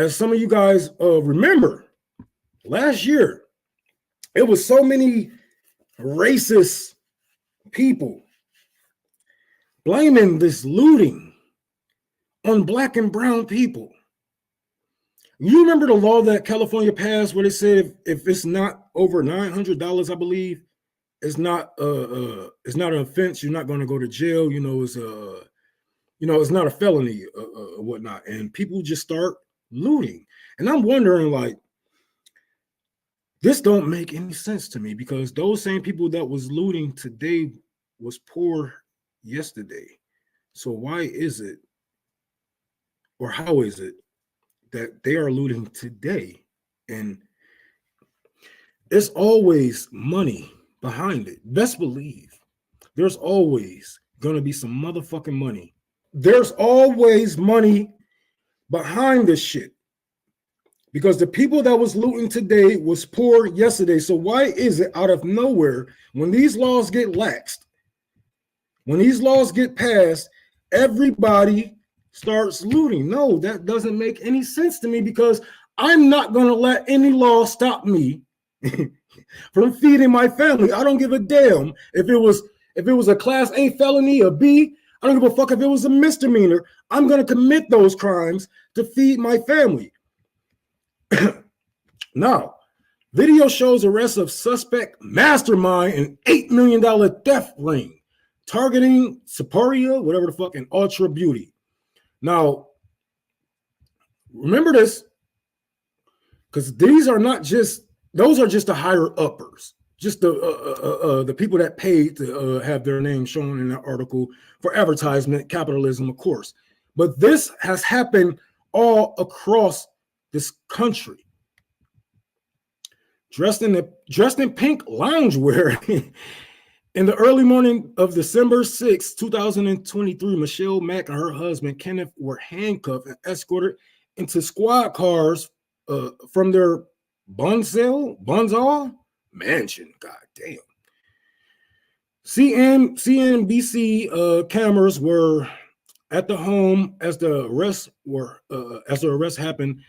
as some of you guys remember, last year, it was so many racist people blaming this looting on black and brown people. You remember the law that California passed where they said if it's not over $900, I believe, it's not an offense. You're not going to go to jail. It's not a felony or whatnot. And people just start looting. And I'm wondering, like, this don't make any sense to me, because those same people that was looting today was poor yesterday. So why is it, or how is it, that they are looting today? And there's always money behind it. Best believe there's always going to be some motherfucking money. There's always money behind this shit, because the people that was looting today was poor yesterday. So why is it out of nowhere, when these laws get laxed, when these laws get passed, everybody starts looting? No, that doesn't make any sense to me, because I'm not going to let any law stop me from feeding my family. I don't give a damn if it was a class A felony, a B. I don't give a fuck if it was a misdemeanor. I'm going to commit those crimes to feed my family. Now, video shows arrest of suspect mastermind an $8 million theft ring targeting Sephora, whatever the fuck, and Ultra Beauty. Now, remember this, because those are just the higher uppers, just the people that paid to have their name shown in the article for advertisement, capitalism, of course. But this has happened all across this country. Dressed in pink loungewear in the early morning of December 6, 2023, Michelle Mack and her husband Kenneth were handcuffed and escorted into squad cars from their Bonzal mansion. God damn. CNBC cameras were at the home as the arrest happened.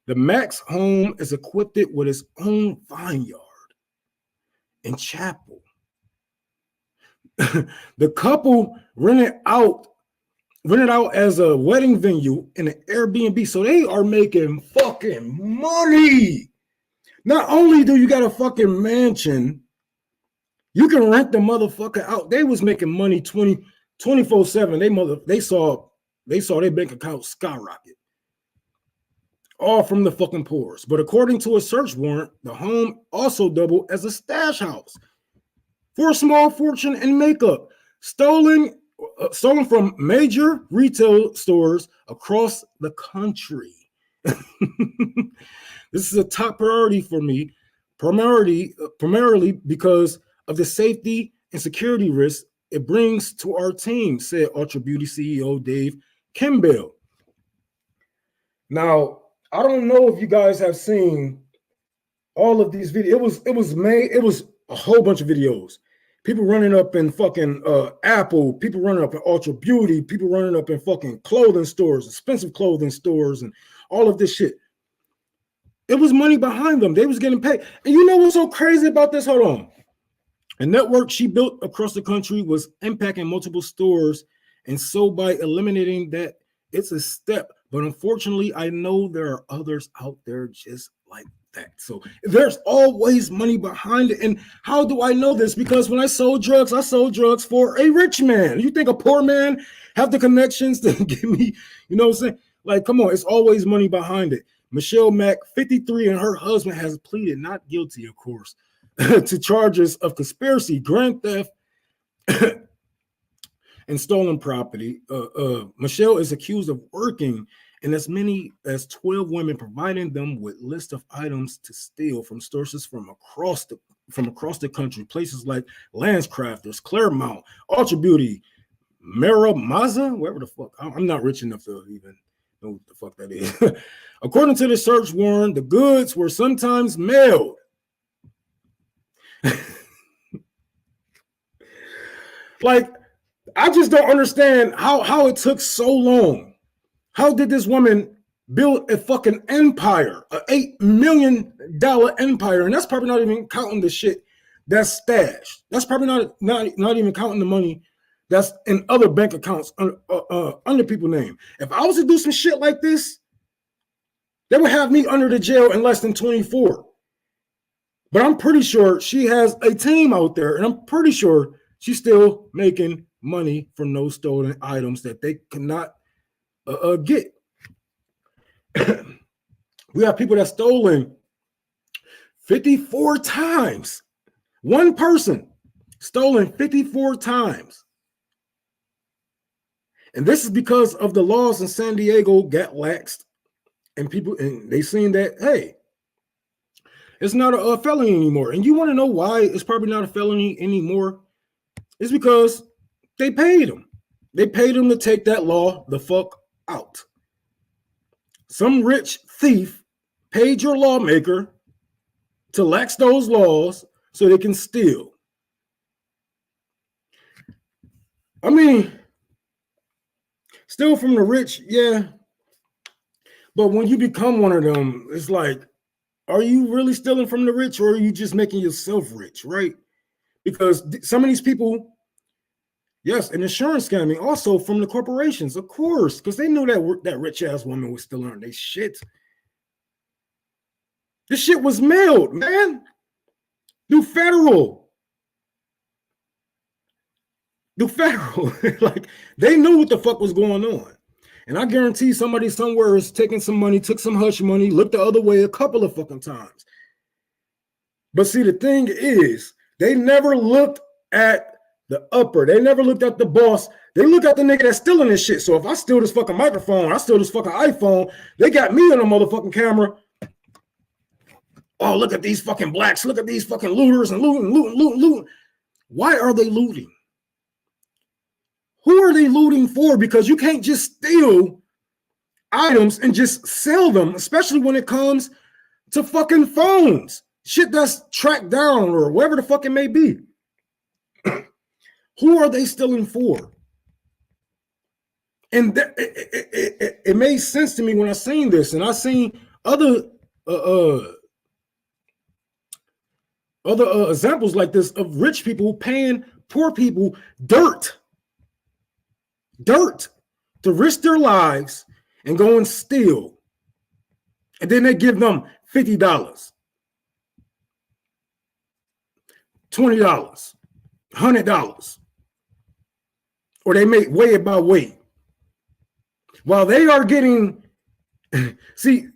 The Max home is equipped with its own vineyard and chapel. The couple rented out as a wedding venue in an Airbnb. So they are making fucking money. Not only do you got a fucking mansion, you can rent the motherfucker out. They was making money 24/7. They saw their bank account skyrocket. All from the fucking poors. But according to a search warrant, the home also doubled as a stash house for a small fortune in makeup, stolen from major retail stores across the country. This is a top priority for me, primarily because of the safety and security risks it brings to our team, said Ultra Beauty CEO Dave Kimball. Now, I don't know if you guys have seen all of these videos. It was a whole bunch of videos. People running up in fucking Apple, people running up in Ultra Beauty, people running up in fucking clothing stores, expensive clothing stores, and all of this shit. It was money behind them. They was getting paid. And you know what's so crazy about this? Hold on. A network she built across the country was impacting multiple stores. And so by eliminating that, it's a step. But unfortunately, I know there are others out there just like that. So there's always money behind it. And how do I know this? Because when I sold drugs for a rich man. You think a poor man have the connections to give me, you know what I'm saying? Like, come on, it's always money behind it. Michelle Mack, 53, and her husband has pleaded not guilty, of course, to charges of conspiracy, grand theft, and stolen property. Michelle is accused of working in as many as 12 women, providing them with lists of items to steal from sources from across the country, places like Landscrafters, Claremont, Ultra Beauty, Maza, wherever the fuck. I'm not rich enough to even know what the fuck that is. According to the search warrant, the goods were sometimes mailed. Like, I just don't understand how it took so long. How did this woman built a fucking empire, a $8 million empire, and that's probably not even counting the shit that's stashed. That's probably not even counting the money that's in other bank accounts under people's name. If I was to do some shit like this, they would have me under the jail in less than 24. But I'm pretty sure she has a team out there, and I'm pretty sure she's still making money from those stolen items that they cannot get. We have people that stolen 54 times. One person stolen 54 times. And this is because of the laws in San Diego got laxed, and they seen that, hey, it's not a felony anymore. And you want to know why it's probably not a felony anymore? It's because they paid them. They paid them to take that law the fuck out. Some rich thief paid your lawmaker to lax those laws so they can steal. I mean, steal from the rich, yeah. But when you become one of them, it's like, are you really stealing from the rich, or are you just making yourself rich, right? Because some of these people, yes, and insurance scamming also from the corporations, of course, because they knew that rich ass woman was still earning their shit. This shit was mailed, man, through federal. Like, they knew what the fuck was going on. And I guarantee somebody somewhere is taking some money, took some hush money, looked the other way a couple of fucking times. But see, the thing is, they never looked at the upper. They never looked at the boss. They look at the nigga that's stealing this shit. So if I steal this fucking microphone, I steal this fucking iPhone, they got me on a motherfucking camera. Oh, look at these fucking blacks. Look at these fucking looters and looting. Why are they looting? Who are they looting for? Because you can't just steal items and just sell them, especially when it comes to fucking phones. Shit that's tracked down or whatever the fuck it may be. Who are they stealing for? And it made sense to me when I seen this, and I seen other examples like this of rich people paying poor people dirt to risk their lives and go and steal. And then they give them $50, $20, $100, or they make weigh it by weight. While they are getting, see,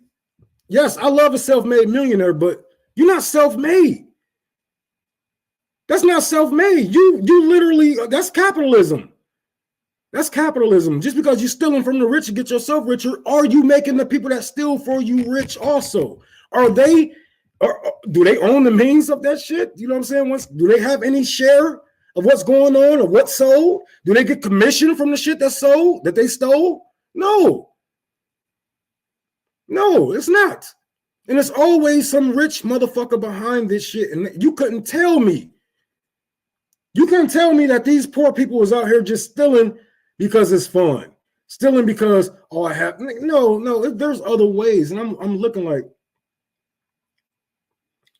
yes, I love a self-made millionaire, but you're not self-made. That's not self-made. You literally, that's capitalism. That's capitalism. Just because you're stealing from the rich to get yourself richer, are you making the people that steal for you rich also? Do they own the means of that shit? You know what I'm saying? Do they have any share of what's going on or what's sold? Do they get commission from the shit that's sold, that they stole? No, it's not. And it's always some rich motherfucker behind this shit. And you couldn't tell me that these poor people was out here just stealing because it's fun, stealing because, oh, I have, no, there's other ways. And I'm looking like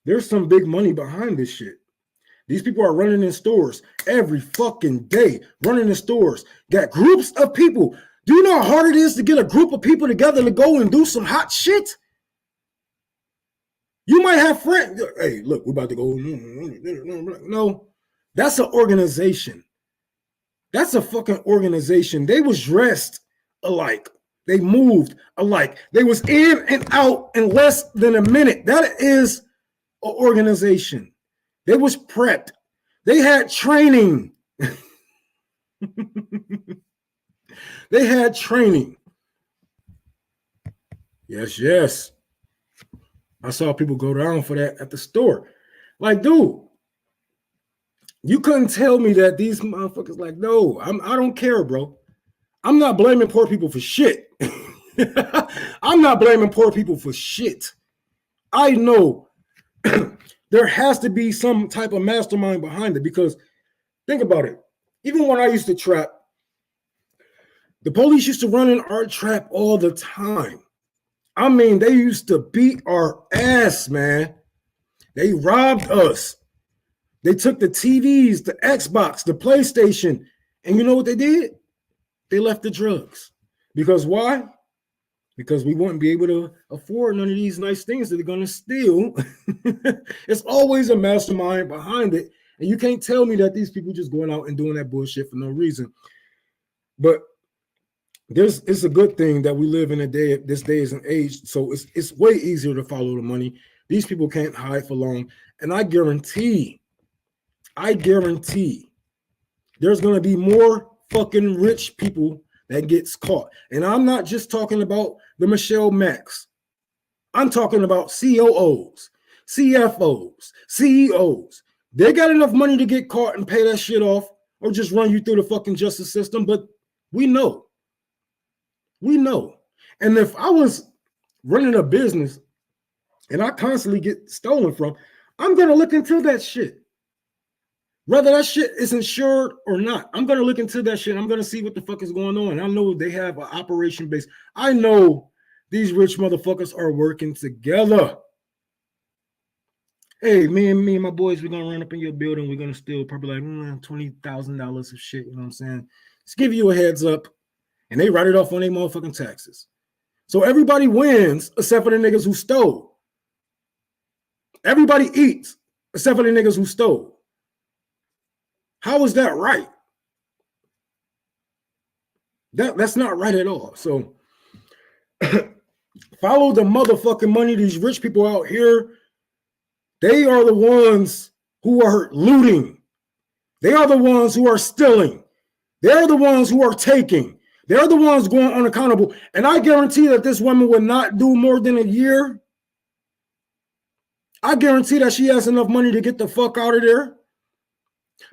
there's some big money behind this shit. These people are running in stores every fucking day, running in stores, got groups of people. Do you know how hard it is to get a group of people together to go and do some hot shit? You might have friends. Hey, look, we're about to go. No, that's an organization. That's a fucking organization. They was dressed alike. They moved alike. They was in and out in less than a minute. That is an organization. They was prepped. They had training. They had training. Yes. I saw people go down for that at the store. Like, dude, you couldn't tell me that these motherfuckers, like, no, I don't care, bro. I'm not blaming poor people for shit. I'm not blaming poor people for shit. I know there has to be some type of mastermind behind it, because think about it. Even when I used to trap, the police used to run in our trap all the time. I mean, they used to beat our ass, man. They robbed us. They took the TVs, the Xbox, the PlayStation, and you know what they did? They left the drugs. Because why? Because we wouldn't be able to afford none of these nice things that they're going to steal. It's always a mastermind behind it. And you can't tell me that these people just going out and doing that bullshit for no reason. But it's a good thing that we live in this day is an age. So it's way easier to follow the money. These people can't hide for long. And I guarantee there's going to be more fucking rich people that gets caught. And I'm not just talking about the Michelle Macks. I'm talking about COOs, CFOs, CEOs. They got enough money to get caught and pay that shit off or just run you through the fucking justice system. But we know. And if I was running a business and I constantly get stolen from, I'm going to look into that shit. Whether that shit is insured or not, I'm going to look into that shit. I'm going to see what the fuck is going on. I know they have an operation base. I know these rich motherfuckers are working together. Hey, me and my boys, we're going to run up in your building. We're going to steal probably like $20,000 of shit. You know what I'm saying? Just give you a heads up. And they write it off on their motherfucking taxes. So everybody wins except for the niggas who stole. Everybody eats except for the niggas who stole. How is that right? That's not right at all. So follow the motherfucking money. These rich people out here, they are the ones who are looting. They are the ones who are stealing. They're the ones who are taking. They're the ones going unaccountable. And I guarantee that this woman will not do more than a year. I guarantee that she has enough money to get the fuck out of there.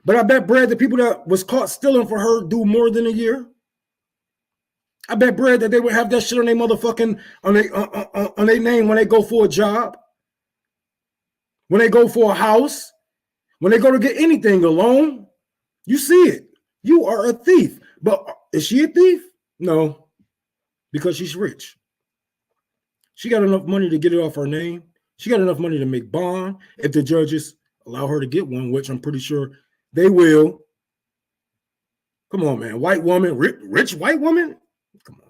But I bet Brad, the people that was caught stealing for her do more than a year. I bet Brad that they would have that shit on their motherfucking on their name when they go for a job, when they go for a house, when they go to get anything, a loan. You see it. You are a thief. But is she a thief? No, because she's rich. She got enough money to get it off her name. She got enough money to make bond if the judges allow her to get one, which I'm pretty sure they will. Come on, man. White woman, rich white woman? Come on.